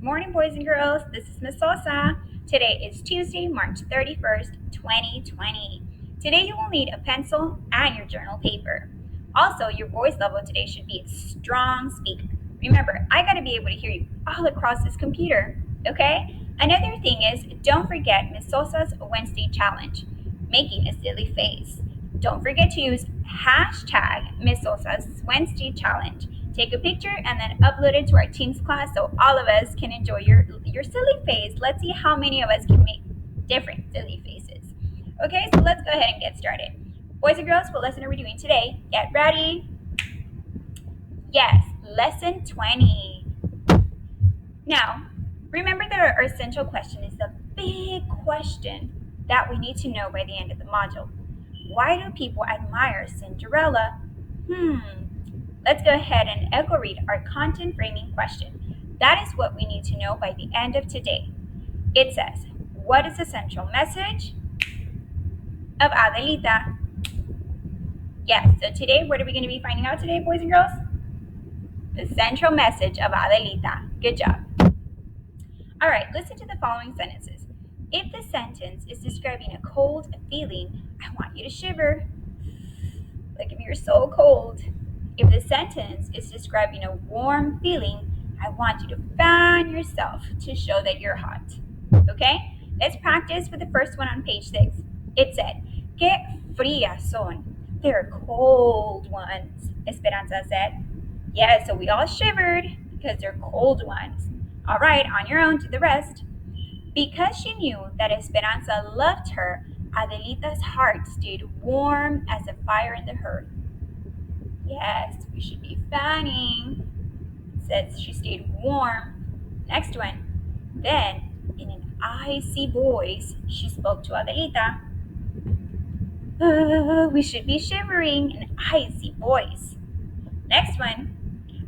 morning, boys and girls. This is Miss Sosa. Today is Tuesday, March 31st, 2020. Today you will need a pencil and your journal paper. Also, your voice level today should be a strong speak. Remember, I got to be able to hear you all across this computer, okay? Another thing is, don't forget Miss Sosa's Wednesday challenge, making a silly face. Don't forget to use hashtag Miss Sosa's Wednesday challenge. Take a picture and then upload it to our Teams class so all of us can enjoy your silly face. Let's see how many of us can make different silly faces. Okay, so let's go ahead and get started. Boys and girls, what lesson are we doing today? Get ready. Yes, lesson 20. Now, remember that our essential question is the big question that we need to know by the end of the module. Why do people admire Cinderella? Let's go ahead and echo read our content framing question. That is what we need to know by the end of today. It says, what is the central message of Adelita? Yes, so today, what are we going to be finding out today, boys and girls? The central message of Adelita. Good job. All right, listen to the following sentences. If the sentence is describing a cold feeling, I want you to shiver. Like if you're so cold. If the sentence is describing a warm feeling, I want you to fan yourself to show that you're hot. Okay? Let's practice with the first one on page 6. It said, "Qué frías son." They're cold ones, Esperanza said. Yeah, so we all shivered because they're cold ones. All right, on your own, do the rest. Because she knew that Esperanza loved her, Adelita's heart stayed warm as a fire in the hearth. Yes, we should be fanning. Says she stayed warm. Next one. Then, in an icy voice, she spoke to Adelita. We should be shivering in an icy voice. Next one.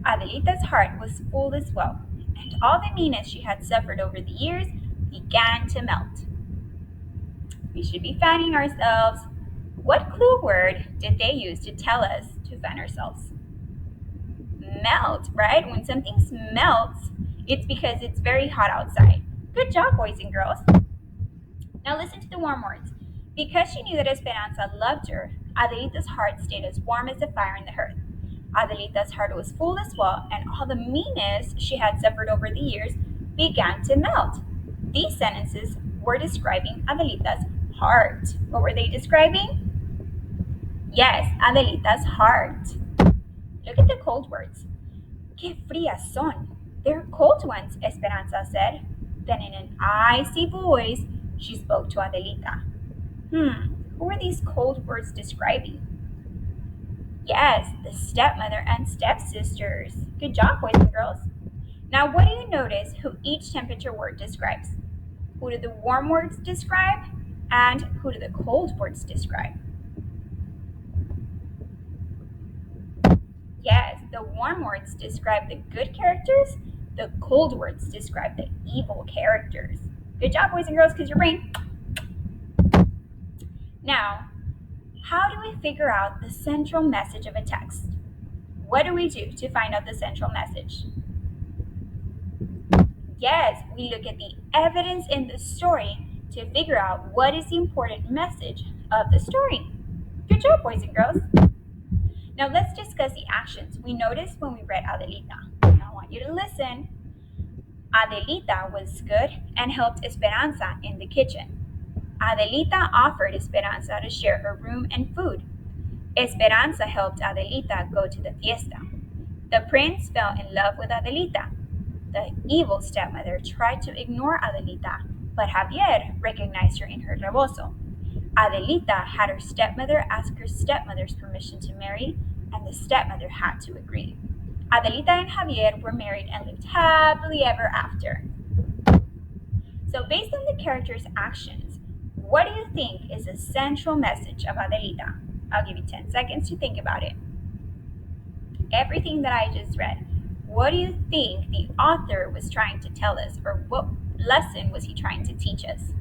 Adelita's heart was full as well, and all the meanness she had suffered over the years began to melt. We should be fanning ourselves. What clue word did they use to tell us to fan ourselves? Melt, right? When something melts, it's because it's very hot outside. Good job, boys and girls. Now listen to the warm words. Because she knew that Esperanza loved her, Adelita's heart stayed as warm as a fire in the hearth. Adelita's heart was full as well, and all the meanness she had suffered over the years began to melt. These sentences were describing Adelita's heart. What were they describing? Yes, Adelita's heart. Look at the cold words. "Qué frías son." They're cold ones, Esperanza said. Then in an icy voice, she spoke to Adelita. Who are these cold words describing? Yes, the stepmother and stepsisters. Good job, boys and girls. Now, what do you notice who each temperature word describes? Who do the warm words describe? And who do the cold words describe? Yes, the warm words describe the good characters. The cold words describe the evil characters. Good job, boys and girls, because your brain. Now, how do we figure out the central message of a text? What do we do to find out the central message? Yes, we look at the evidence in the story to figure out what is the important message of the story. Good job, boys and girls. Now let's discuss the actions we noticed when we read Adelita. Now I want you to listen. Adelita was good and helped Esperanza in the kitchen. Adelita offered Esperanza to share her room and food. Esperanza helped Adelita go to the fiesta. The prince fell in love with Adelita. The evil stepmother tried to ignore Adelita, but Javier recognized her in her rebozo. Adelita had her stepmother ask her stepmother's permission to marry, and the stepmother had to agree. Adelita and Javier were married and lived happily ever after. So based on the characters' actions, what do you think is the central message of Adelita? I'll give you 10 seconds to think about it. Everything that I just read, what do you think the author was trying to tell us, or what lesson was he trying to teach us?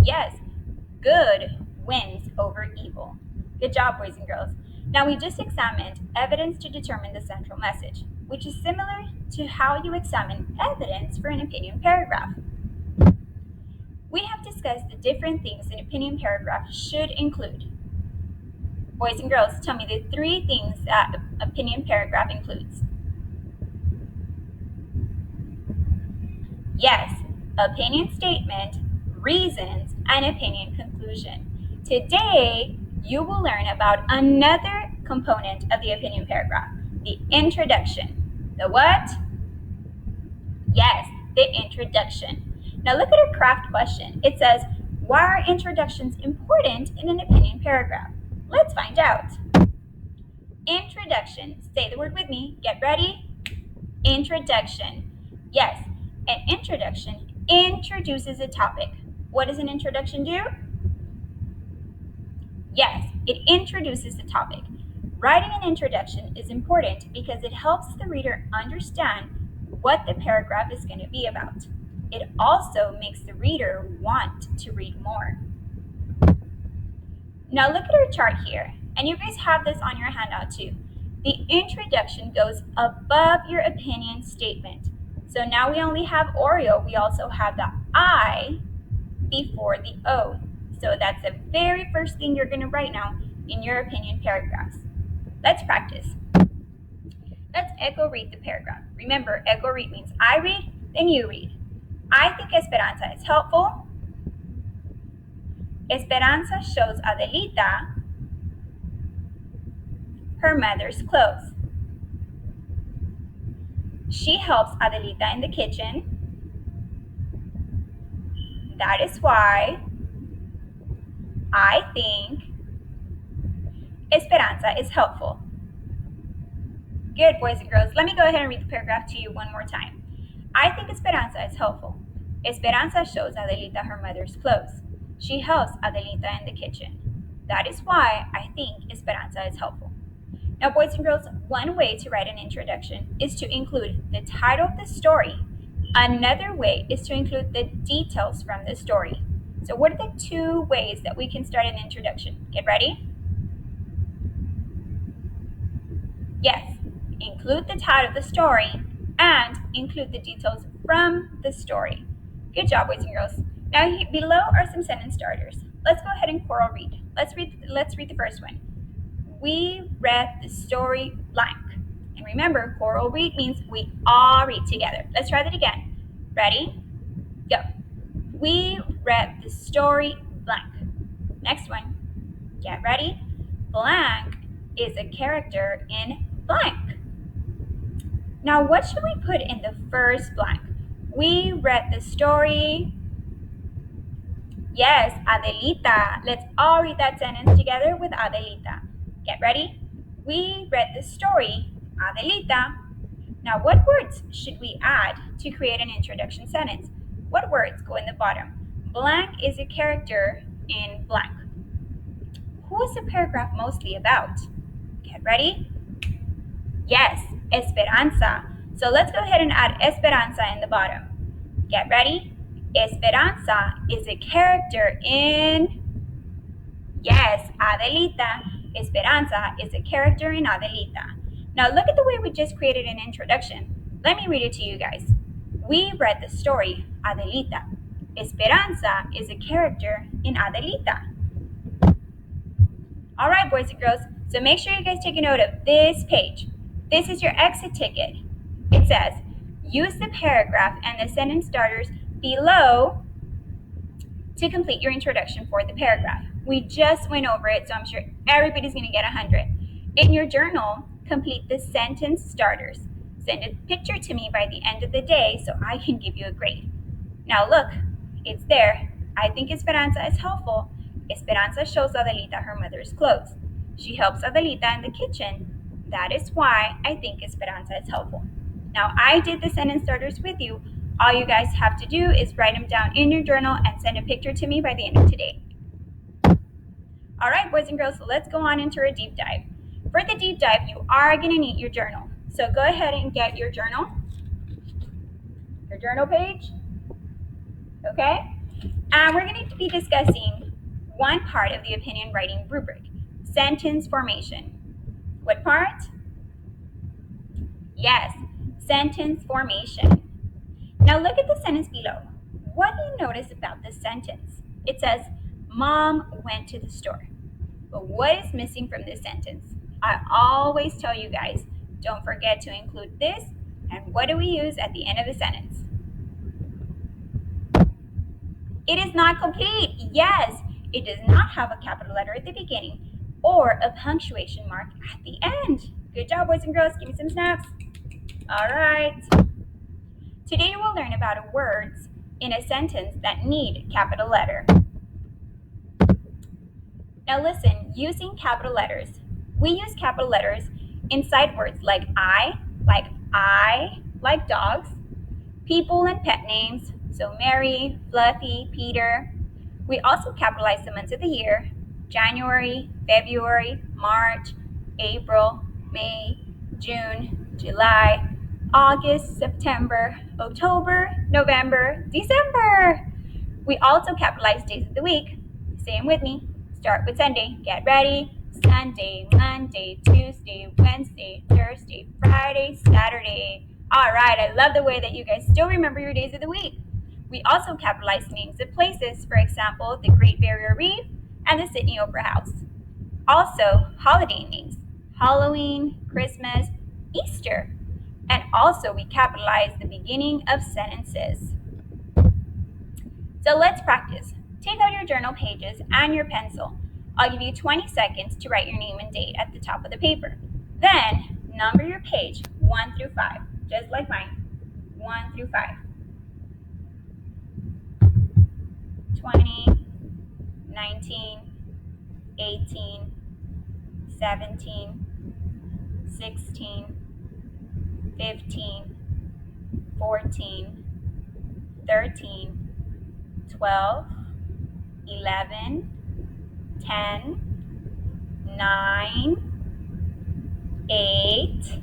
Yes, good wins over evil. Good job, boys and girls. Now we just examined evidence to determine the central message. which is similar to how you examine evidence for an opinion paragraph. We have discussed the different things an opinion paragraph should include. Boys and girls, tell me the 3 things that an opinion paragraph includes. Yes, opinion statement, reasons, and opinion conclusion. Today, you will learn about another component of the opinion paragraph, the introduction. The what? Yes, the introduction. Now look at our craft question. It says, why are introductions important in an opinion paragraph? Let's find out. Introduction. Say the word with me. Get ready. Introduction. Yes, an introduction introduces a topic. What does an introduction do? Yes, it introduces the topic. Writing an introduction is important because it helps the reader understand what the paragraph is going to be about. It also makes the reader want to read more. Now look at our chart here, and you guys have this on your handout too. The introduction goes above your opinion statement. So now we only have Oreo, we also have the I before the O. So that's the very first thing you're going to write now in your opinion paragraphs. Let's practice. Let's echo read the paragraph. Remember, echo read means I read, then you read. I think Esperanza is helpful. Esperanza shows Adelita her mother's clothes. She helps Adelita in the kitchen. That is why I think Esperanza is helpful. Good, boys and girls. Let me go ahead and read the paragraph to you one more time. I think Esperanza is helpful. Esperanza shows Adelita her mother's clothes. She helps Adelita in the kitchen. That is why I think Esperanza is helpful. Now, boys and girls, one way to write an introduction is to include the title of the story. Another way is to include the details from the story. So what are the 2 ways that we can start an introduction? Get ready? Yes, include the title of the story and include the details from the story. Good job, boys and girls. Now below are some sentence starters. Let's go ahead and choral read. Let's read the first one. We read the story blank. And remember, choral read means we all read together. Let's try that again. Ready? Go. We read the story blank. Next one. Get ready. Blank is a character in blank. Now, what should we put in the first blank? We read the story. Yes, Adelita. Let's all read that sentence together with Adelita. Get ready? We read the story, Adelita. Now, what words should we add to create an introduction sentence? What words go in the bottom? Blank is a character in blank. Who is the paragraph mostly about? Get ready? Yes, Esperanza. So let's go ahead and add Esperanza in the bottom. Get ready? Esperanza is a character in... Yes, Adelita. Esperanza is a character in Adelita. Now look at the way we just created an introduction. Let me read it to you guys. We read the story, Adelita. Esperanza is a character in Adelita. All right, boys and girls, so make sure you guys take a note of this page. This is your exit ticket. It says, use the paragraph and the sentence starters below to complete your introduction for the paragraph. We just went over it, so I'm sure everybody's going to get 100. In your journal, complete the sentence starters. Send a picture to me by the end of the day so I can give you a grade. Now look, it's there. I think Esperanza is helpful. Esperanza shows Adelita her mother's clothes. She helps Adelita in the kitchen. That is why I think Esperanza is helpful. Now I did the sentence starters with you. All you guys have to do is write them down in your journal and send a picture to me by the end of today. All right, boys and girls, so let's go on into a deep dive. For the deep dive, you are going to need your journal. So go ahead and get your journal page, okay? And we're going to be discussing one part of the opinion writing rubric, sentence formation. What part? Yes, sentence formation. Now look at the sentence below. What do you notice about this sentence? It says, Mom went to the store. But what is missing from this sentence? I always tell you guys, don't forget to include this. And what do we use at the end of the sentence? It is not complete. Yes, it does not have a capital letter at the beginning or a punctuation mark at the end. Good job, boys and girls. Give me some snaps. All right. Today we'll learn about words in a sentence that need capital letter. Now listen, using capital letters. We use capital letters inside words like I, like dogs, people and pet names, so Mary, Fluffy, Peter. We also capitalize the months of the year: January, February, March, April, May, June, July, August, September, October, November, December. We also capitalize days of the week. Say them with me. Start with Sunday. Get ready. Sunday, Monday, Tuesday, Wednesday, Thursday, Friday, Saturday. All right, I love the way that you guys still remember your days of the week. We also capitalize names of places, for example, the Great Barrier Reef and the Sydney Opera House. Also, holiday names: Halloween, Christmas, Easter. And also, we capitalize the beginning of sentences. So let's practice. Take out your journal pages and your pencil. I'll give you 20 seconds to write your name and date at the top of the paper. Then, number your page 1 through 5, just like mine. 1 through 5. 20, 19, 18, 17, 16, 15, 14, 13, 12, 11, 10, 9, 8,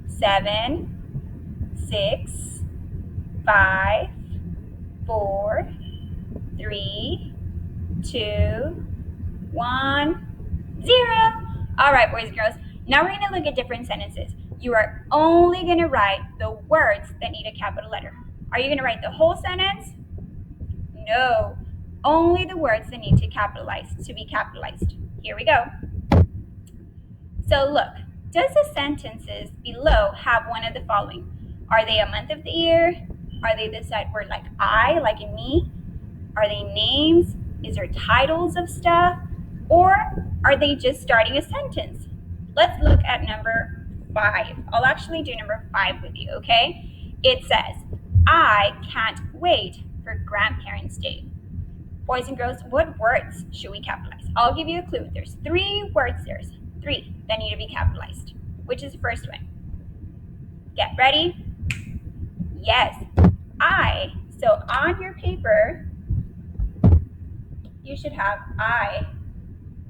7, 6, 5, 4, 3, 2, 1, 0. All right, boys and girls. Now we're going to look at different sentences. You are only going to write the words that need a capital letter. Are you going to write the whole sentence? No, only the words that need to be capitalized. Here we go. So look, does the sentences below have one of the following? Are they a month of the year? Are they the side word like I, like in me? Are they names? Is there titles of stuff? Or are they just starting a sentence? Let's look at number 5. I'll actually do number 5 with you, okay? It says, I can't wait for Grandparents' Day. Boys and girls, what words should we capitalize? I'll give you a clue. There's 3 words. There's 3 that need to be capitalized. Which is the first one? Get ready? Yes, I. So on your paper, you should have I.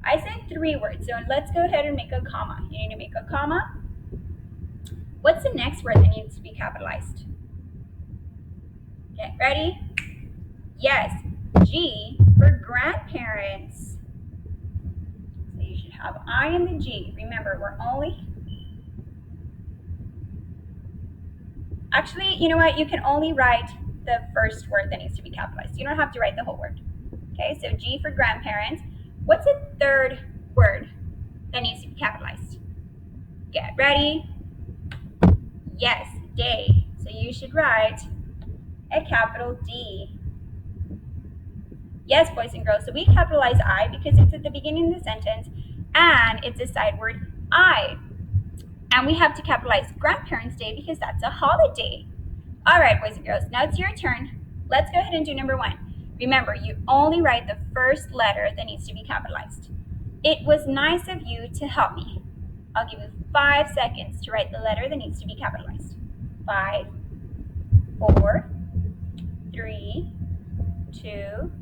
I said 3 words, so let's go ahead and make a comma. You need to make a comma. What's the next word that needs to be capitalized? Get ready? Yes, G for grandparents. So you should have I and the G. Remember, we're only... Actually, you know what? You can only write the first word that needs to be capitalized. You don't have to write the whole word. Okay, so G for grandparents. What's the third word that needs to be capitalized? Get ready? Yes, day. So you should write a capital D. Yes, boys and girls, so we capitalize I because it's at the beginning of the sentence and it's a side word I. And we have to capitalize Grandparents' Day because that's a holiday. All right, boys and girls, now it's your turn. Let's go ahead and do number 1. Remember, you only write the first letter that needs to be capitalized. It was nice of you to help me. I'll give you 5 seconds to write the letter that needs to be capitalized. 5, 4, 3, 2,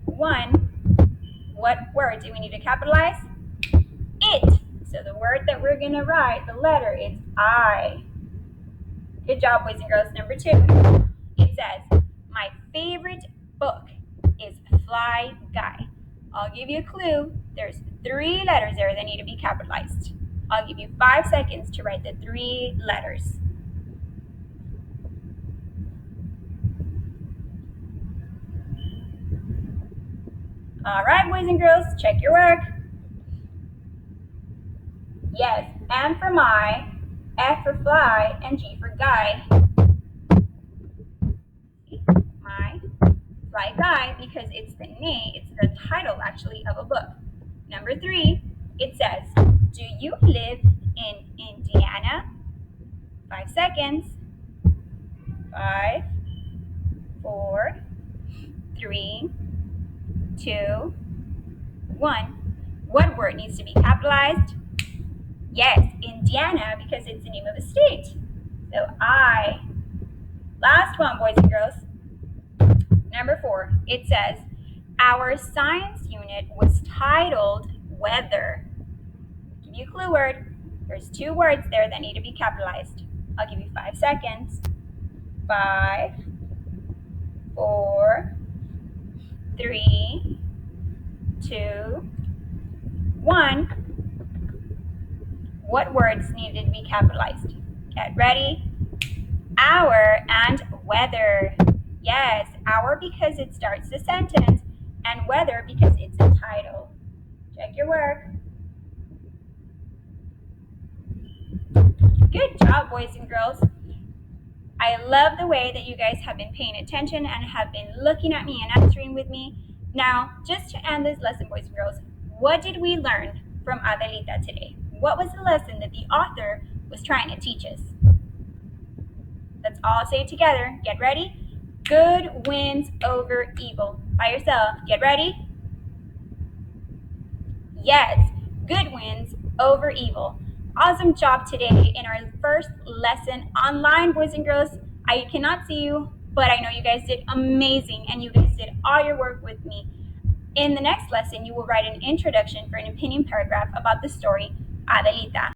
1. What word do we need to capitalize? It. So the word that we're going to write, the letter, is I. Good job, boys and girls. Number 2. It says, my favorite book is Fly Guy. I'll give you a clue. There's 3 letters there that need to be capitalized. I'll give you 5 seconds to write the 3 letters. All right, boys and girls, check your work. Yes, M for my, F for fly, and G for guy. My fly guy, because it's the name, it's the title actually of a book. Number 3, it says, do you live in Indiana? 5 seconds. 5, 4, 3, 2, 1. What word needs to be capitalized? Yes, Indiana, because it's the name of a state. So I. Last one, boys and girls. Number 4, it says, our science unit was titled Weather. I'll give you a clue word. There's 2 words there that need to be capitalized. I'll give you 5 seconds. 5, 4, 3, 2, 1. What words needed to be capitalized? Get ready. Hour and weather. Yes, hour because it starts the sentence, and weather because it's a title. Check your work. Good job, boys and girls. I love the way that you guys have been paying attention and have been looking at me and answering with me. Now, just to end this lesson, boys and girls, what did we learn from Adelita today? What was the lesson that the author was trying to teach us? Let's all say it together. Get ready. Good wins over evil. By yourself. Get ready. Yes, good wins over evil. Awesome job today in our first lesson online, boys and girls. I cannot see you, but I know you guys did amazing and you guys did all your work with me. In the next lesson, you will write an introduction for an opinion paragraph about the story Adelita.